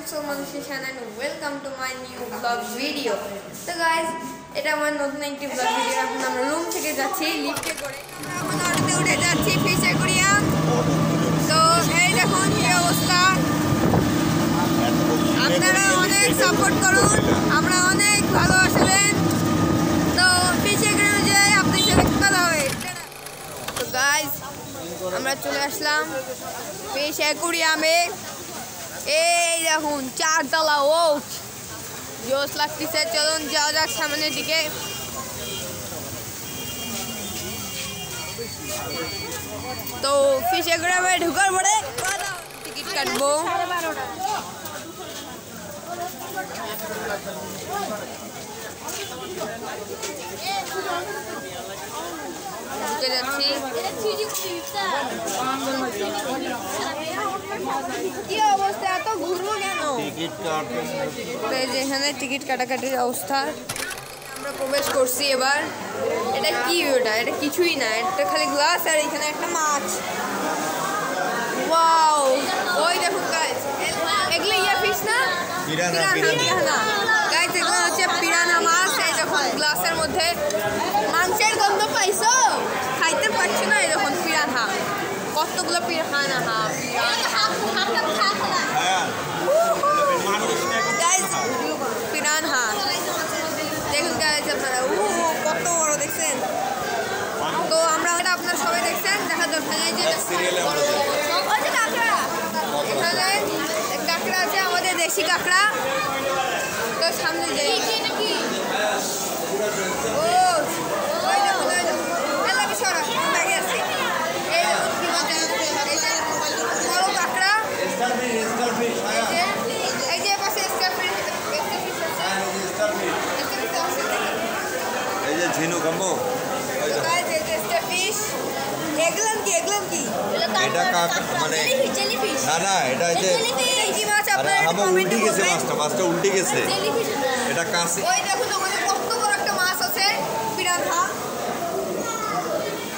so Manusheshan and welcome to my new vlog video. So guys, এটা আমার নতুন একটি vlog video. এখন আমরা রুম থেকে যাচ্ছি লিফটে করে। আমরা নদীতে উঠে যাচ্ছি ফিশ অ্যাকোয়ারিয়াম। তো এই দেখুন কি অবস্থা। আপনারা অনেক সাপোর্ট করুন, আমরা অনেক ভালোবাসবেন। তো ফিশ অ্যাকোয়ারিয়ামে যাই আপনাদের সাথে কথা হবে। তো গাইস, আমরা চলে আসলাম ফিশ অ্যাকোয়ারিয়ামে। এই দেখুন চারতলা ওঠ, জোশ লাগতেছে। চলুন যাওয়া যাক সামনের দিকে। তো ফিশ অ্যাকোয়ারিয়ামে ঢোকার পরে টিকিট কাটবো। ঢুকে যাচ্ছি। কি অবস্থা, এত ঘুরবো কেন? যেখানে টিকিট কাটাকাটির অবস্থা, আমরা প্রবেশ করছি এবার। এটা কি? এটা কিছুই না, এটা খালি গ্লাস আর এখানে একটা মাছ। ওয়াও, ওই দেখুন গাইস, এগুলো ফিশ না, পিরানহা গাইস, এগুলো হচ্ছে পিরানহা মাছ। এই দেখুন গ্লাসের মধ্যে মাংসের গন্ধ পাইছো? খাইতে পারছি না। এই দেখুন পিরানহা, কতগুলো পিরানহা। পিরানহা দেখুন গাইস আপনারা, কত বড় দেখছেন। তো আমরা আপনারা সবাই দেখছেন, দেখা যাচ্ছে এখানে কাঁকড়া আছে, আমাদের দেশি কাঁকড়া। তো সামনে যাই। ঝিনুক আম্বো, মানে না না, এটা যে উল্টি গেছে, মাছটা উল্টি গেছে। এটা কাছে কত বড় একটা মাছ আছে, পিরানহা।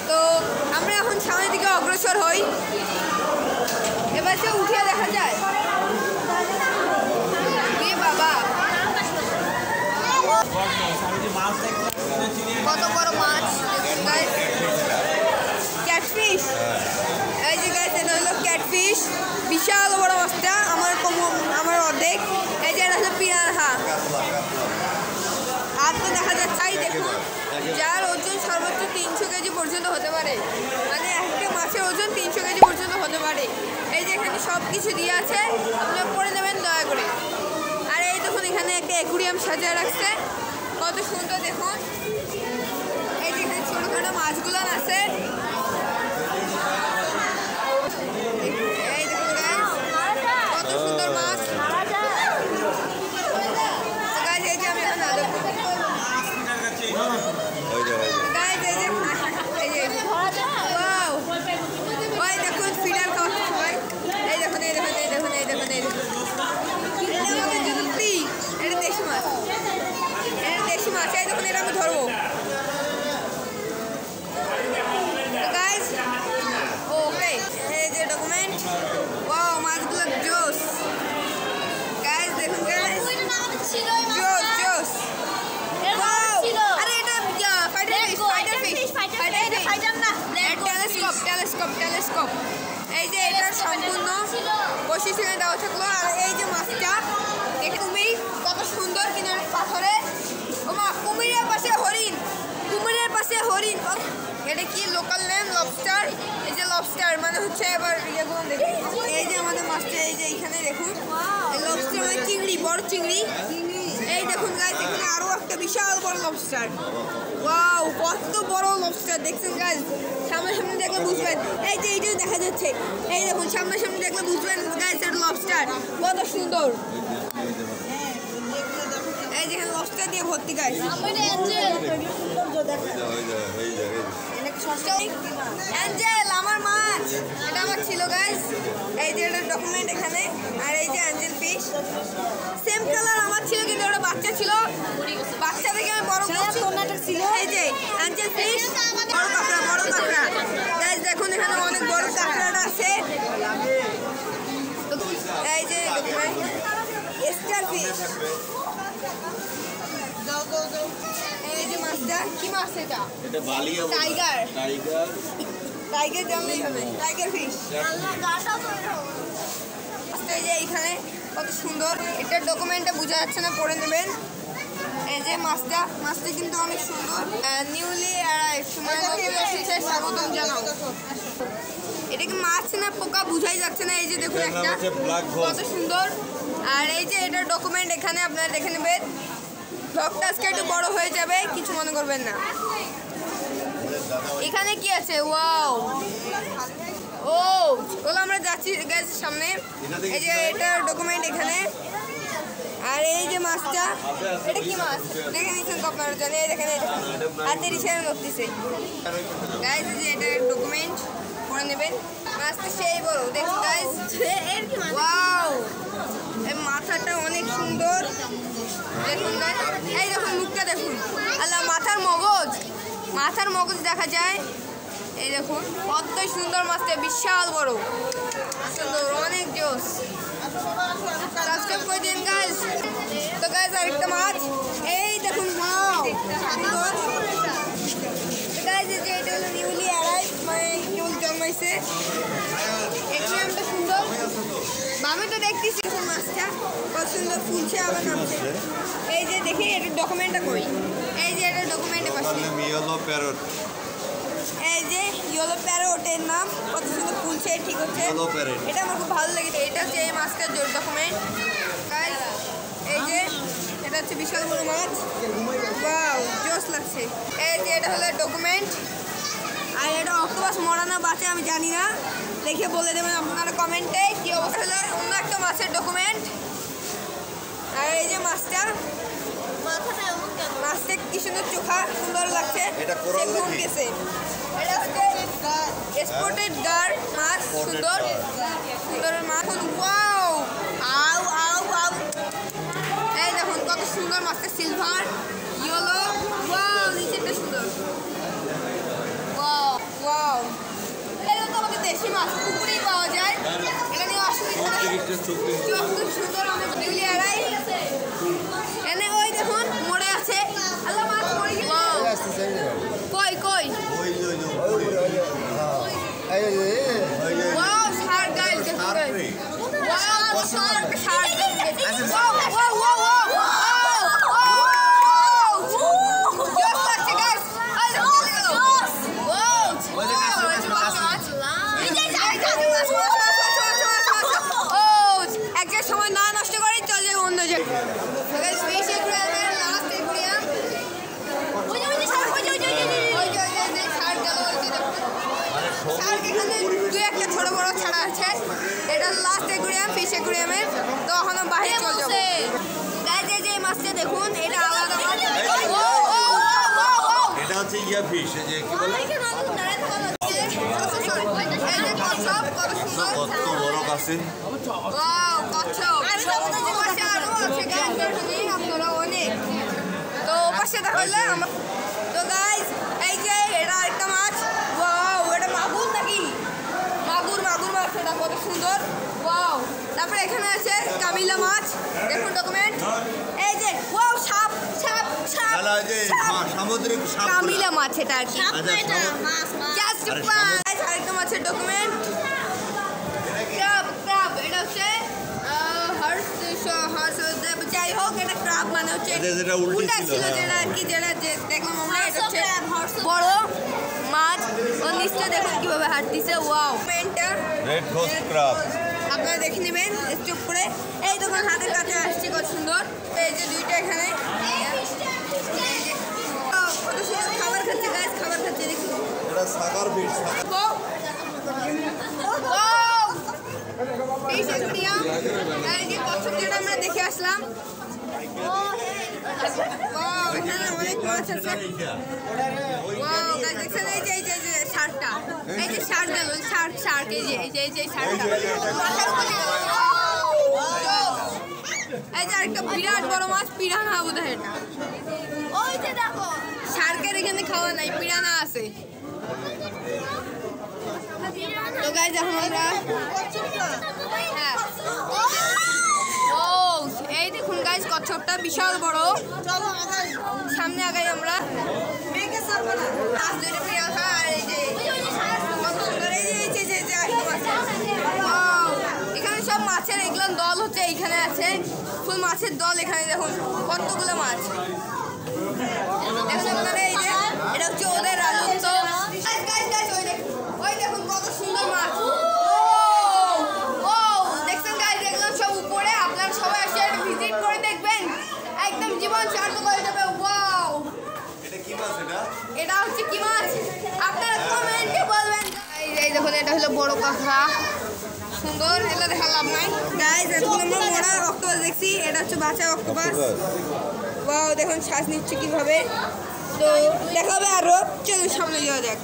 তো আমরা এখন সামনের দিকে অগ্রসর হই। এবার সে উঠিয়ে দেখা যায়। বাবা, কত বড় মাছ, ক্যাটফিশ। এই যে গাইস, এটা হলো ক্যাটফিশ, বিশাল বড় মাছটা, আমার অর্ধেক। এই যে এটা হলো পিরানহা। আর তো দেখা যাচ্ছে, দেখুন, যার ওজন সর্বোচ্চ 300 কেজি পর্যন্ত হতে পারে। মানে একটা মাছের ওজন 300 কেজি পর্যন্ত হতে পারে। এই যে এখানে সব কিছু দিয়ে আছে, আপনারা পড়ে নেবেন দয়া করে। আর এই দেখুন এখানে একটা অ্যাকুরিয়াম সাজিয়ে রাখছে, কত সুন্দর দেখুন। এই যে এখানে ছোটখাটো মাছগুলো আছে। এই দেখুন গাইস, কত সুন্দর মাছ। গাইস, এই যে আমি এখন আদর করব। গাইস, এই যে ওয়াও, ওই দেখুন ফিডার খাওয়াচ্ছে সবাই। এই দেখুন, এই দেখুন, এই দেখুন, এই দেখুন, এই দেখুন। এটা আমাদের জুলুপি, এটা দেশি মাছ, এটা দেশি মাছ। এই দেখুন, এটা আমি ধরবো। গাইস, ওকে, এই যে ডকুমেন্ট। ওয়াও, মাছগুলো জোস। গাইস দেখুন, গাইস জোস জোস। ওয়াও, আরে এটা টেলিস্কোপ। এই যে এটার সম্পূর্ণ বৈশিষ্ট্য দেওয়া থাকলো। আর এই যে মাছটা, কুমির, কত সুন্দর কিনারে পাথরে। ওমা, কুমিরের পাশে হরিণ। এটা কি লোকাল নেম? লবস্টার। এই যে লবস্টার মানে হচ্ছে, এবার ইয়েগুলো দেখুন। এই যে আমাদের মাছটা, এই যে এখানে দেখুন, লবস্টার মানে চিংড়ি, বড় চিংড়ি। এই দেখুন গাইস, এখানে আরো একটা বিশাল বড় লবস্টার। ওয়াও, কত বড় লবস্টার দেখছেন গাইস। সামনে দেখলে বুঝবেন। এই যে এইটাও দেখা যাচ্ছে। এই দেখুন সামনে দেখলে বুঝবেন গাইস, এটা লবস্টার, কত সুন্দর। এই যে এখানে লবস্টার দিয়ে ভর্তি গাইস। অ্যাঞ্জেল আমার মাছ, এটা আমার ছিল গাইস। এই যে এটা ডকুমেন্ট এখানে। আর এই যে অ্যাঞ্জেল ফিশ, সেম কালার আমার ছিল, কিন্তু ওটা বাচ্চা ছিল। বাচ্চা থেকে আমি বড় করছি। এই যে অ্যাঞ্জেল ফিশ, বড় কাঁকড়া গাইস। দেখুন এখানে অনেক বড় কাঁকড়াটা আছে। এই যে এই যে মাছটা কি মাছ এটা? এটা বালিয়া টাইগার। টাইগার টাইগার জানলেই হবে, টাইগার ফিশ। এই যে এইখানে কত সুন্দর, এটার ডকুমেন্টটা বোঝা যাচ্ছে না, পড়ে নেবেন। এই যে মাছটা কিন্তু অনেক সুন্দর। নিউলি স্বাগতম জানাও। এটা কি মাছ না পোকা বোঝাই যাচ্ছে না। এই যে দেখুন একটা কত সুন্দর। আর এই যে এটার ডকুমেন্ট এখানে আপনারা দেখে নেবেন। ব্লগটা আজকে একটু বড় হয়ে যাবে, কিছু মনে করবেন না। এখানে কি আছে? ওয়াও, ও ওগুলো আমরা যাচ্ছি গ্যাসের সামনে। এই যে এটার ডকুমেন্ট এখানে। আর এই যে মাছটা, এটা কি মাছ দেখে নিচ্ছেন তো আপনারা জানেন। দেখেন হাতের ইশারা করতেছে গাইজ। যে এটার ডকুমেন্ট করে নেবেন। মাছটা সেই বড় দেখুন গাইজ। ওয়াও, এই মাথাটা অনেক সুন্দর দেখুন গাইজ। এই দেখুন মুখটা দেখুন, আল্লাহ মাথার মগজ দেখা যায়। এই দেখুন কতই সুন্দর মাছটা, বিশাল বড় সুন্দর, অনেক জোস। সাবস্ক্রাইব করে দিন গাইজ। তো গাইজ আরেকটা মাছ, এই দেখুন ওয়াও সুন্দর গাইজ। যে এটা হলো নিউলি অ্যারাইভ, মানে নিউল জন্মাইছে। একুয়ারিয়ামটা সুন্দর, আমি তো দেখতেছি মাছটা কত সুন্দর ফুলছে আবার নামছে। এই যে দেখি এটার ডকুমেন্টটা কই। এই যে এটার ডকুমেন্টে পাশে ইয়েলো প্যারট, এই যে ইয়েলো প্যারটের নাম, কত সুন্দর ফুলছে, ঠিক হচ্ছে। এটা আমার খুব ভালো লেগেছে। এটা হচ্ছে এই মাছটার ডকুমেন্ট গাইস। এই যে এটা হচ্ছে বিশাল বড় মাছ, ওয়াও জোস লাগছে। এই যে এটা হলো ডকুমেন্ট। আর এটা অক্টোপাস মরা না বাঁচে আমি জানি না, দেখে বলে দেবেন আপনারা কমেন্টে কি অবস্থা হলো। অন্য একটা মাছের ডকুমেন্ট। আর এই যে মাছটা কি সুন্দর চোখা, সুন্দর লাগছে। এটা স্পটেড গার মাছ, সুন্দর মাছ। ওয়াও, আউ আউ আউ, এই দেখুন কত সুন্দর মাছটা, সিলভার ইয়েলো। ওয়াও, নিচেটা সুন্দর। ওয়াও ওয়াও, এটা তো আমাদের দেশি মাছ, পুকুরেই পাওয়া যায়। এটা নিয়ে অসুবিধা নেই, চোখ খুব সুন্দর। আমাদের নিউলি অ্যারাইভ এনে ওই দেখুন মরে আছে। আল্লাহ মাছ মরে গেল। কই কই ওয়াও, শার্ক গাইস দেখুন guys. Wow Shark wow wow wow wow জোস লাগছে গাইস। একটা সময় না নষ্ট করে চলে যাবে অন্য জায়গায়। দুই একটা ছোট বড় ছাড়া আছে। এটা লাস্ট অ্যাকুয়ারিয়াম, ফিশ অ্যাকুয়ারিয়ামের। তো এখনো বাইরে চলে যাবো। যে মাছটা দেখুন, এটা আলাদা মাছ। এটা হচ্ছে ইয়া ফিশ, যে কি বলে কত বড় কাছে। আপনারা অনেক তো পাশে দেখালে। তো গাইস এই যে এটা একটা মাছ। ওয়াও, এটা মাগুর নাকি? মাগুর মাছ, এটা কত সুন্দর। ওয়াও, তারপরে এখানে আছে কামিলা মাছ, দেখুন ডকুমেন্ট। এই যে ওয়াও, সাপ সামুদ্রিক সাপ, কামিলা মাছ এটা আর কি। আরেকটা মাছের ডকুমেন্ট, ক্রাব। এটা হচ্ছে যাই হোক, এটা ক্রাব মানে হচ্ছে উল্টা ছিল, যেটা আর কি, যেটা দেখলাম আমরা। এটা হচ্ছে বড় মাছ। ওর নিচটা দেখুন কিভাবে হাঁটতেছে। ওয়াও, পেনটা রেড ঘোস্ট ক্রাব আপনারা দেখে নেবেন চুপ করে। এই দোকান হাতের কাছে আসছে, কত সুন্দর। এই যে দুইটা এখানে কত সুন্দর খাবার খাচ্ছে গাছ, খাবার খাচ্ছে দেখুন। এটা সাগর ফিশ। আমরা দেখে আসলাম। অনেক মাছ আছে। দেখছেন এই যে শার্কটা, এই যে শার্ক গেল, শার্ক এই যে শার্কটা মাথার উপরে। এই যে আরেকটা বিরাট বড় মাছ, পিরানা বোধ হয় এটা। ওই যে দেখো, শার্কের এখানে খাওয়া নাই, পিরানা আছে। তো গাইজ এখন আমরা এই দেখুন গাইজ পাহাড়টা বিশাল বড়। সামনে আগাই আমরা। এখানে সব মাছের এগুলো দল হচ্ছে, এইখানে আছে ফুল মাছের দল। এখানে দেখুন কতগুলো মাছ। এই যে এটা হচ্ছে ওদের রাজত্ব। ওই দেখুন কত সুন্দর মাছ। দেখছেন গাইস, দেখলাম সব উপরে। আপনারা সবাই এসে ভিজিট করে দেখবেন, একদম জীবন সার্থক হয়ে যাবে। ওয়াও, এটা হচ্ছে কি মাছ আপনারা কমেন্টে বলবেন। এই দেখুন এটা হলো বড় কাঁকড়া, সুন্দর। এগুলো দেখার লাভ নাই গাইস। এখন আমরা মোড়া অক্টোপাস দেখছি, এটা হচ্ছে বাচ্চা অক্টোপাস। ওয়াও, দেখুন শ্বাস নিচ্ছে কিভাবে। তো দেখাবে আরো, চলুন সামনে যাওয়া যাক।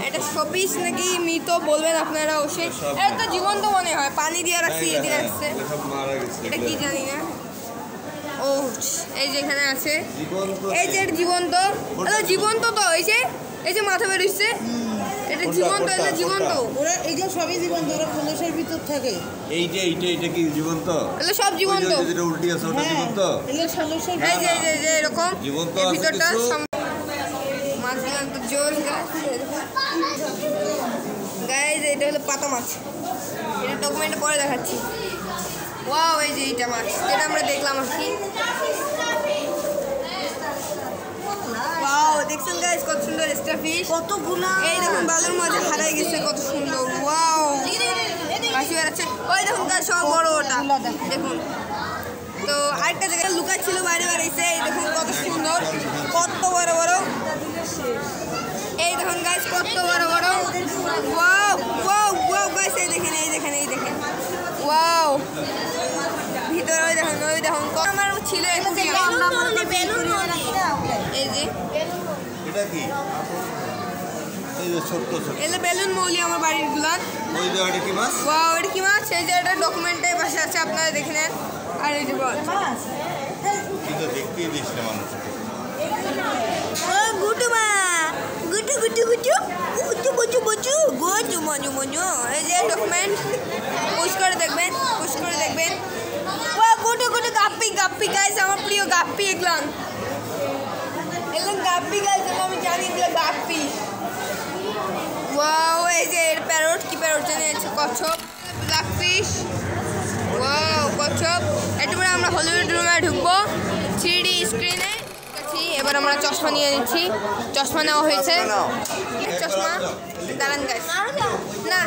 এটা শোপিস নাকি মৃত বলবেন আপনারা অবশ্যই। এটা তো জীবন্ত মনে হয়, পানি দিয়ে রাখছি, এদিকে রাখছে। এটা কি জানি না। ও এই যে এখানে আছে, এই যে জীবন্ত। জীবন্ত তো এই যে মাথা বেরোচ্ছে, এটা জীবন্ত। এটা জীবন্ত, ওরা এইগুলো সবই জীবন্ত, ওরা খোলসের ভিতর থাকে। এইটা কি জীবন্ত? এগুলো সব জীবন্ত। যেটা উল্টি আছে ওটা জীবন্ত। এগুলো খোলসের এই যে এরকম জীবন্ত এই ভিতরটা মাছগুলো তো জোর গাইস। এটা হলো পাতা মাছ, এটা ডকুমেন্টে পরে দেখাচ্ছি। ওয়াও, এই যে এইটা মাছ যেটা আমরা দেখলাম আর কি। ওয়াও, দেখছেন গাইস কত সুন্দর স্টারফিশ, কতগুলো। এই দেখুন বালুর মাঝে হারাই গেছে, কত সুন্দর। ওয়াও, ভাসি বেড়াচ্ছে। ওই দেখুন গাইস সব বড় ওটা দেখুন। তো আরেকটা জায়গায় লুকাই ছিল, বাইরে বেরিয়েছে। এই দেখুন কত সুন্দর, কত বড় বড়। এই দেখুন গাইস কত বড় বড়। ওয়াও ওয়াও ওয়াও গাইস, এই দেখেন ওয়াও, ভিতরে ওই দেখুন আমার ছিল। এই যে এটা কি? এই যে ছোট এলে বেলুন মৌলি আমার বাড়ির গুলান। ওই যে এটা কি মাছ? ওয়াও, এটা কি মাছ? এই যে এটা ডকুমেন্টের পাশে আছে, আপনারা দেখে নেন। আর এই যে বল, এটা দেখতেই দিস না মানুষ। ও গুটু মা, গুটু গুটু গুটু গুটু গুটু গুটু গুটু মজু মজু। এই যে ডকুমেন্ট, পুশ করে দেখবেন। ও গুটু গুটু গাপ্পি গাপ্পি গাইস, আমার প্রিয় গাপ্পি। এগুলো গাপ্পি গাইস, আমি জানি এগুলো গাপ্পি। ওয়াও, এই যে এর প্যারট, কি প্যারট জানি আছে, কচ্ছপ, ব্ল্যাকফিশ। ওয়াও, কচ্ছপ। এরপরে আমরা হলিউড রুমে ঢুকবো 3D স্ক্রিনে। এবার আমরা চশমা নিয়ে নিচ্ছি, চশমা নেওয়া হয়েছে। চশমা দাঁড়ান গাইস, না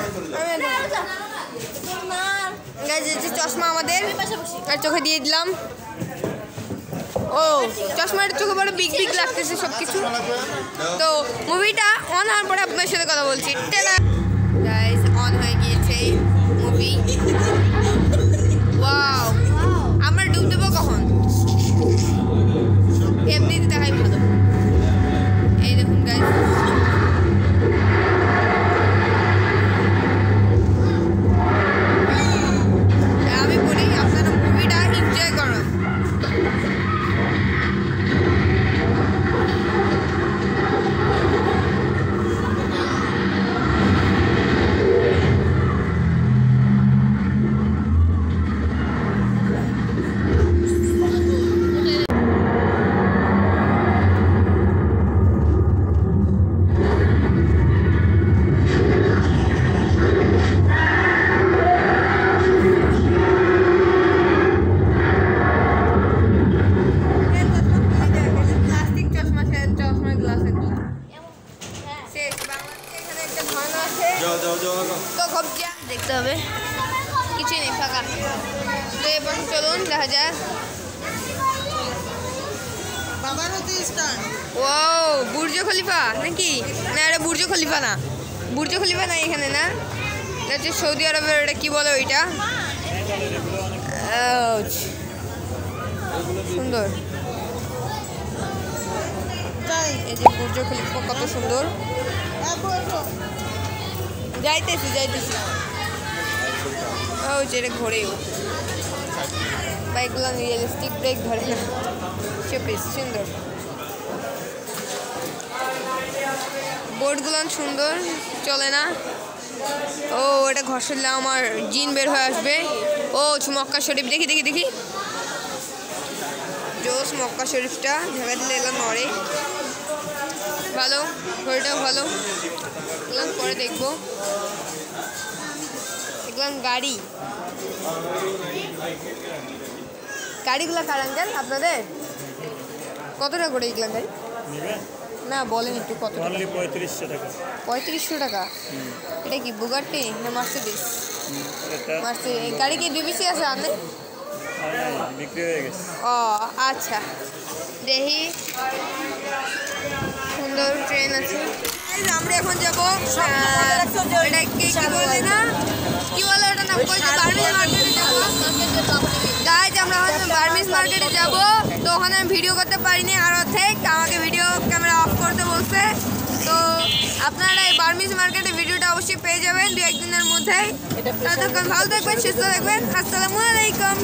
গাইস, এই যে চশমা আমাদের আর চোখে দিয়ে দিলাম। ও চশমার চোখে বড় বিগ বিগ লাগতেছে সব কিছু। তো মুভিটা অন হওয়ার পরে আপনার সাথে কথা বলছি। গাইস অন হয়ে গিয়েছে মুভি। ওয়াও, আমরা ডুব দেবো কখন? এমনিতে দেখাই ভালো। এই দেখুন গাইস, আমি বলি আপনারা মুভিটা এনজয় করুন। দেখতে হবে কিছুই নেই, ফাঁকা। তো এবার চলুন দেখা যাক। ও বুর্জ খলিফা নাকি? না এটা বুর্জ খলিফা না, বুর্জ খলিফা না এখানে, না এটা হচ্ছে সৌদি আরবের। এটা কি বলে ওইটা? সুন্দর। এই যে বুর্জ খলিফা কত সুন্দর। যাইতেছি ও যেটা ঘোরেও বাইকগুলো রিয়েলিস্টিক, ব্রেক ধরে না, সুন্দর। বোর্ডগুলো সুন্দর, চলে না। ও এটা ঘষলে আমার জিন বের হয়ে আসবে। ও মক্কা শরীফ, দেখি জোস মক্কা শরীফটা ঢাকা দিলে এলাম নড়ে ভালো, ঘড়িটাও ভালো। এগুলো পরে দেখবো। এগুলাম গাড়িগুলো কার আঙ্কেল আপনাদের? কত টাকা করে এগুলো গাড়ি? না বলেন একটু কত টাকা? 3500 টাকা। 3500 টাকা? এটা কি বুগাটি না মার্সিডিজ? এই গাড়ি কি বিবিসি আছে আপনি? বিক্রি হয়ে গেছে। ও আচ্ছা, দেখি সুন্দর ট্রেন আছে। আমরা এখন যাবো এটা কি বলে না, কি বলে ওটা নাম বলছে, বার্মিজ মার্কেটে যাবো। গাইজ আমরা হয়তো বার্মিজ মার্কেটে যাবো, তো ওখানে আমি ভিডিও করতে পারিনি আর আমাকে ভিডিও ক্যামেরা অফ করতে বলছে। তো আপনারা এই বার্মিজ মার্কেটে ভিডিওটা অবশ্যই পেয়ে যাবেন 2-1 দিনের মধ্যেই। ততক্ষণ ভালো থাকবেন, সুস্থ থাকবেন। আসসালামু আলাইকুম।